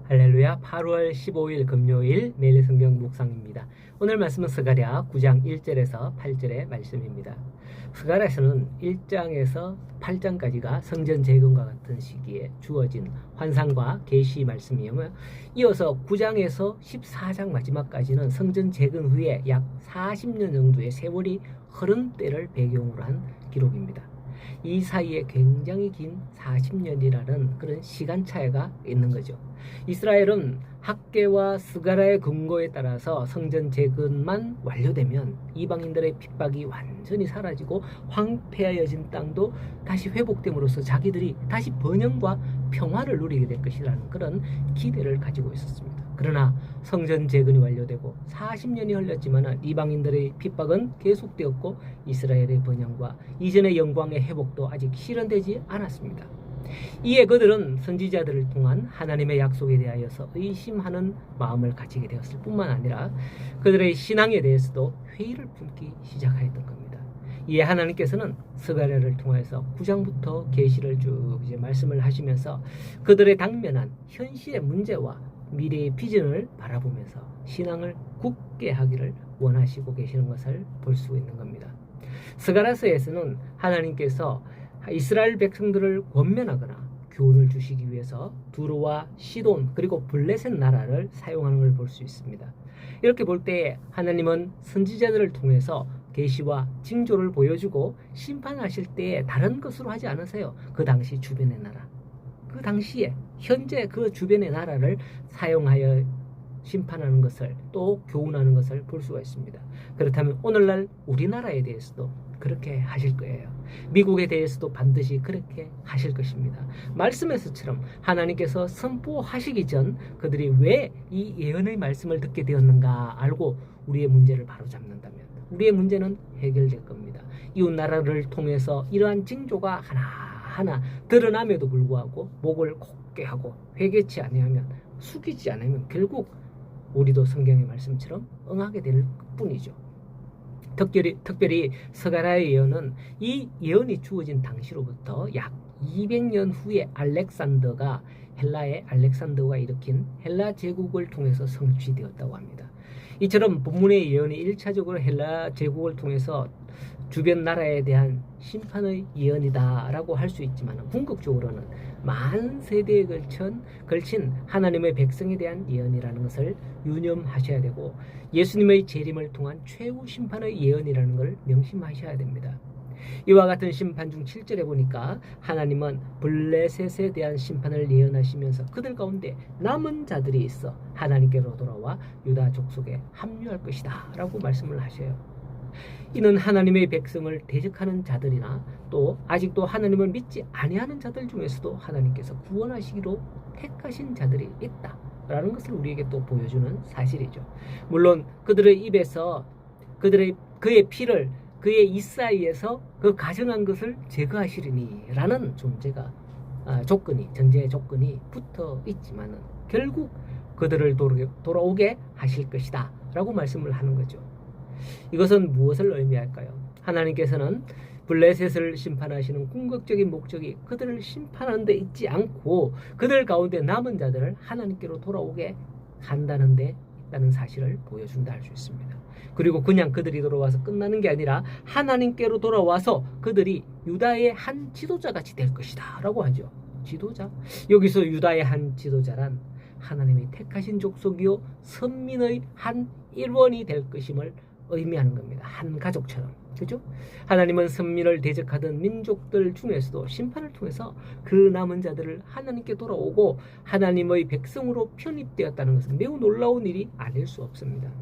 할렐루야. 8월 15일 금요일 매일 성경 묵상입니다. 오늘 말씀은 스가랴 9장 1절에서 8절의 말씀입니다. 스가랴서는 1장에서 8장까지가 성전 재건과 같은 시기에 주어진 환상과 계시 말씀이며, 이어서 9장에서 14장 마지막까지는 성전 재건 후에 약 40년 정도의 세월이 흐른 때를 배경으로 한 기록입니다. 이 사이에 굉장히 긴 40년이라는 그런 시간 차이가 있는 거죠. 이스라엘은 학개와 스가랴의 근거에 따라서 성전 재건만 완료되면 이방인들의 핍박이 완전히 사라지고 황폐하여진 땅도 다시 회복됨으로써 자기들이 다시 번영과 평화를 누리게 될 것이라는 그런 기대를 가지고 있었습니다. 그러나 성전 재건이 완료되고 40년이 흘렀지만 이방인들의 핍박은 계속되었고 이스라엘의 번영과 이전의 영광의 회복도 아직 실현되지 않았습니다. 이에 그들은 선지자들을 통한 하나님의 약속에 대하여서 의심하는 마음을 가지게 되었을 뿐만 아니라 그들의 신앙에 대해서도 회의를 품기 시작하였던 겁니다. 이에 하나님께서는 스가랴를 통해서 9장부터 계시를 쭉 말씀을 하시면서 그들의 당면한 현실의 문제와 미래의 비전을 바라보면서 신앙을 굳게 하기를 원하시고 계시는 것을 볼 수 있는 겁니다. 스가랴서에서는 하나님께서 이스라엘 백성들을 권면하거나 교훈을 주시기 위해서 두로와 시돈 그리고 블레셋 나라를 사용하는 걸 볼 수 있습니다. 이렇게 볼 때 하나님은 선지자들을 통해서 계시와 징조를 보여주고 심판하실 때 다른 것으로 하지 않으세요. 그 당시 주변의 나라, 그 당시에 현재 그 주변의 나라를 사용하여 심판하는 것을 또 교훈하는 것을 볼 수가 있습니다. 그렇다면 오늘날 우리나라에 대해서도 그렇게 하실 거예요. 미국에 대해서도 반드시 그렇게 하실 것입니다. 말씀에서처럼 하나님께서 선포하시기 전 그들이 왜 이 예언의 말씀을 듣게 되었는가 알고 우리의 문제를 바로잡는다면 우리의 문제는 해결될 겁니다. 이웃 나라를 통해서 이러한 징조가 하나하나 드러남에도 불구하고 목을 곧게 하고 회개치 아니하면 숙이지 않으면 결국 우리도 성경의 말씀처럼 응하게 될 뿐이죠. 특별히 스가랴의 예언은 이 예언이 주어진 당시로부터 약 200년 후에 헬라의 알렉산더가 일으킨 헬라 제국을 통해서 성취되었다고 합니다. 이처럼 본문의 예언이 1차적으로 헬라 제국을 통해서 주변 나라에 대한 심판의 예언이다라고 할 수 있지만 궁극적으로는 만 세대에 걸친 하나님의 백성에 대한 예언이라는 것을 유념하셔야 되고 예수님의 재림을 통한 최후 심판의 예언이라는 걸 명심하셔야 됩니다. 이와 같은 심판 중 7절에 보니까 하나님은 블레셋에 대한 심판을 예언하시면서 그들 가운데 남은 자들이 있어 하나님께로 돌아와 유다 족속에 합류할 것이다 라고 말씀을 하셔요. 이는 하나님의 백성을 대적하는 자들이나 또 아직도 하나님을 믿지 아니하는 자들 중에서도 하나님께서 구원하시기로 택하신 자들이 있다라는 것을 우리에게 또 보여주는 사실이죠. 물론 그들의 입에서 그의 피를 그의 입 사이에서 그 가증한 것을 제거하시리니라는 전제 조건이 붙어 있지만은 결국 그들을 돌아오게 하실 것이다 라고 말씀을 하는 거죠. 이것은 무엇을 의미할까요? 하나님께서는 블레셋을 심판하시는 궁극적인 목적이 그들을 심판하는 데 있지 않고 그들 가운데 남은 자들을 하나님께로 돌아오게 한다는 데 있다는 사실을 보여준다 할 수 있습니다. 그리고 그냥 그들이 돌아와서 끝나는 게 아니라 하나님께로 돌아와서 그들이 유다의 한 지도자같이 될 것이다 라고 하죠. 지도자? 여기서 유다의 한 지도자란 하나님의 택하신 족속이요 선민의 한 일원이 될 것임을 의미하는 겁니다. 한 가족처럼. 그죠? 하나님은 선민을 대적하던 민족들 중에서도 심판을 통해서 그 남은 자들을 하나님께 돌아오고 하나님의 백성으로 편입되었다는 것은 매우 놀라운 일이 아닐 수 없습니다.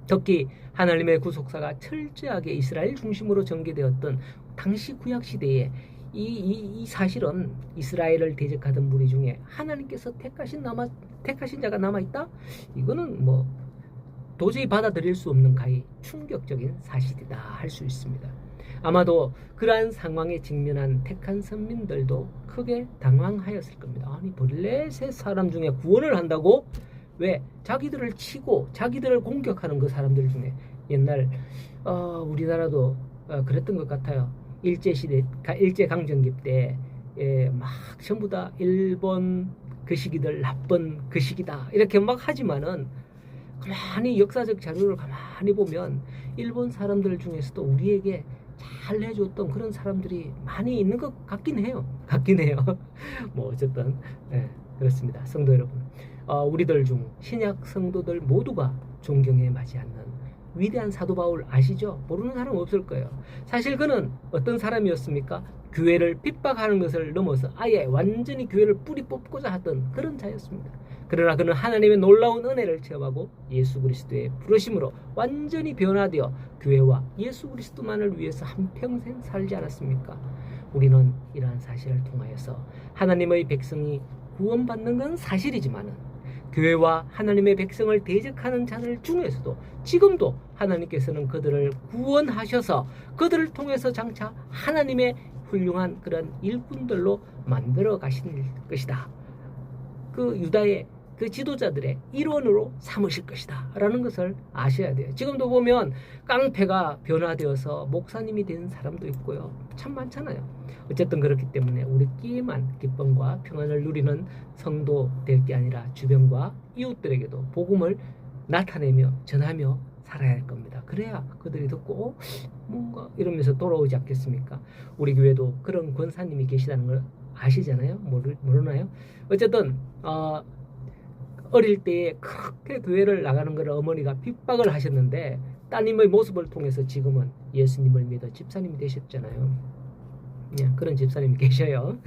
특히 하나님의 구속사가 철저하게 이스라엘 중심으로 전개되었던 당시 구약시대에 이 사실은 이스라엘을 대적하던 무리 중에 하나님께서 택하신 자가 남아있다? 이거는 도저히 받아들일 수 없는 가히 충격적인 사실이다 할 수 있습니다. 아마도 그러한 상황에 직면한 택한 선민들도 크게 당황하였을 겁니다. 아니 블레셋 사람 중에 구원을 한다고? 왜? 자기들을 치고 자기들을 공격하는 그 사람들 중에 옛날 우리나라도 그랬던 것 같아요. 일제강점기 때 막 전부 다 일본 그 시기들 나쁜 그 시기다 이렇게 막 하지만은 가만히 역사적 자료를 가만히 보면 일본 사람들 중에서도 우리에게 잘 해줬던 그런 사람들이 많이 있는 것 같긴 해요. 뭐 어쨌든 그렇습니다. 성도 여러분, 우리들 중 신약 성도들 모두가 존경에 맞지 않는 위대한 사도 바울 아시죠? 모르는 사람 없을 거예요. 사실 그는 어떤 사람이었습니까? 교회를 핍박하는 것을 넘어서 아예 완전히 교회를 뿌리 뽑고자 하던 그런 자였습니다. 그러나 그는 하나님의 놀라운 은혜를 체험하고 예수 그리스도의 부르심으로 완전히 변화되어 교회와 예수 그리스도만을 위해서 한평생 살지 않았습니까? 우리는 이러한 사실을 통하여서 하나님의 백성이 구원받는 건 사실이지만은 교회와 하나님의 백성을 대적하는 자들 중에서도 지금도 하나님께서는 그들을 구원하셔서 그들을 통해서 장차 하나님의 훌륭한 그런 일꾼들로 만들어 가실 것이다. 그 유다의 그 지도자들의 일원으로 삼으실 것이다 라는 것을 아셔야 돼요. 지금도 보면 깡패가 변화되어서 목사님이 된 사람도 있고요. 참 많잖아요. 어쨌든 그렇기 때문에 우리끼리만 기쁨과 평안을 누리는 성도 될 게 아니라 주변과 이웃들에게도 복음을 나타내며 전하며 살아야 할 겁니다. 그래야 그들이 듣고 뭔가 이러면서 돌아오지 않겠습니까? 우리 교회도 그런 권사님이 계시다는 걸 아시잖아요. 모르나요? 어쨌든 어릴 때에 그렇게 교회를 나가는 걸 어머니가 핍박을 하셨는데 따님의 모습을 통해서 지금은 예수님을 믿어 집사님이 되셨잖아요. 그런 집사님이 계셔요.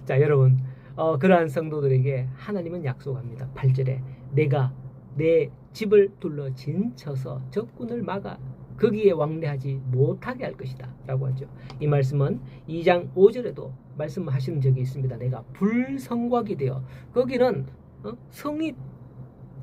자, 여러분, 그러한 성도들에게 하나님은 약속합니다. 8절에 내가 내 집을 둘러 진쳐서 적군을 막아 거기에 왕래하지 못하게 할 것이다 라고 하죠. 이 말씀은 2장 5절에도 말씀하시는 적이 있습니다. 내가 불성곽이 되어 거기는 성이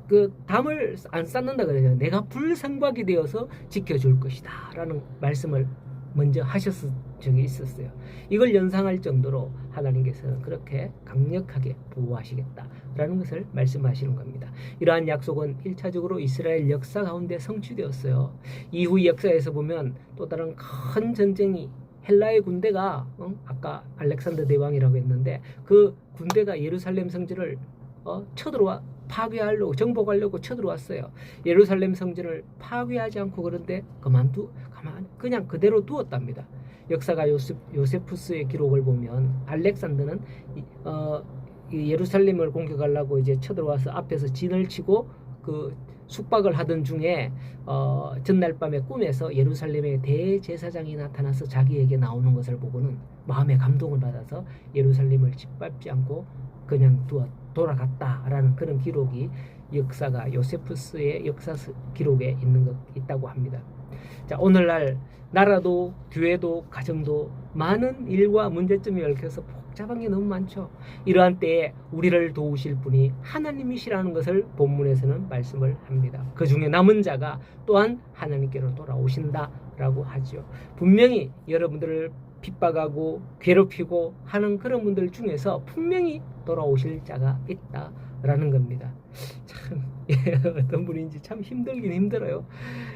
그 담을 안 쌓는다 그러잖아요. 내가 불성곽이 되어서 지켜줄 것이다 라는 말씀을 먼저 하셨을 적이 있었어요. 이걸 연상할 정도로 하나님께서는 그렇게 강력하게 보호하시겠다라는 것을 말씀하시는 겁니다. 이러한 약속은 1차적으로 이스라엘 역사 가운데 성취되었어요. 이후 역사에서 보면 또 다른 큰 전쟁이 헬라의 군대가 아까 알렉산더 대왕이라고 했는데 그 군대가 예루살렘 성전을 쳐들어와 파괴하려고 정복하려고 쳐들어왔어요. 예루살렘 성전을 파괴하지 않고 그런데 그냥 그대로 두었답니다. 역사가 요세푸스의 기록을 보면 알렉산더는 예루살렘을 공격하려고 이제 쳐들어와서 앞에서 진을 치고 그 숙박을 하던 중에 전날 밤에 꿈에서 예루살렘의 대제사장이 나타나서 자기에게 나오는 것을 보고는 마음에 감동을 받아서 예루살렘을 짓밟지 않고 그냥 돌아갔다라는 그런 기록이 역사가 요세푸스의 역사 기록에 있다고 합니다. 자, 오늘날 나라도 교회도 가정도 많은 일과 문제점이 얽혀서 복잡한 게 너무 많죠. 이러한 때에 우리를 도우실 분이 하나님이시라는 것을 본문에서는 말씀을 합니다. 그 중에 남은 자가 또한 하나님께로 돌아오신다라고 하죠. 분명히 여러분들을 핍박하고 괴롭히고 하는 그런 분들 중에서 분명히 돌아오실 자가 있다라는 겁니다. 참 어떤 분인지 참 힘들긴 힘들어요.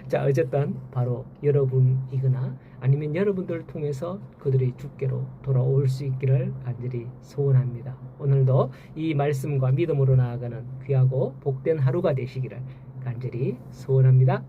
자, 어쨌든 바로 여러분이거나 아니면 여러분들을 통해서 그들이 주께로 돌아올 수 있기를 간절히 소원합니다. 오늘도 이 말씀과 믿음으로 나아가는 귀하고 복된 하루가 되시기를 간절히 소원합니다.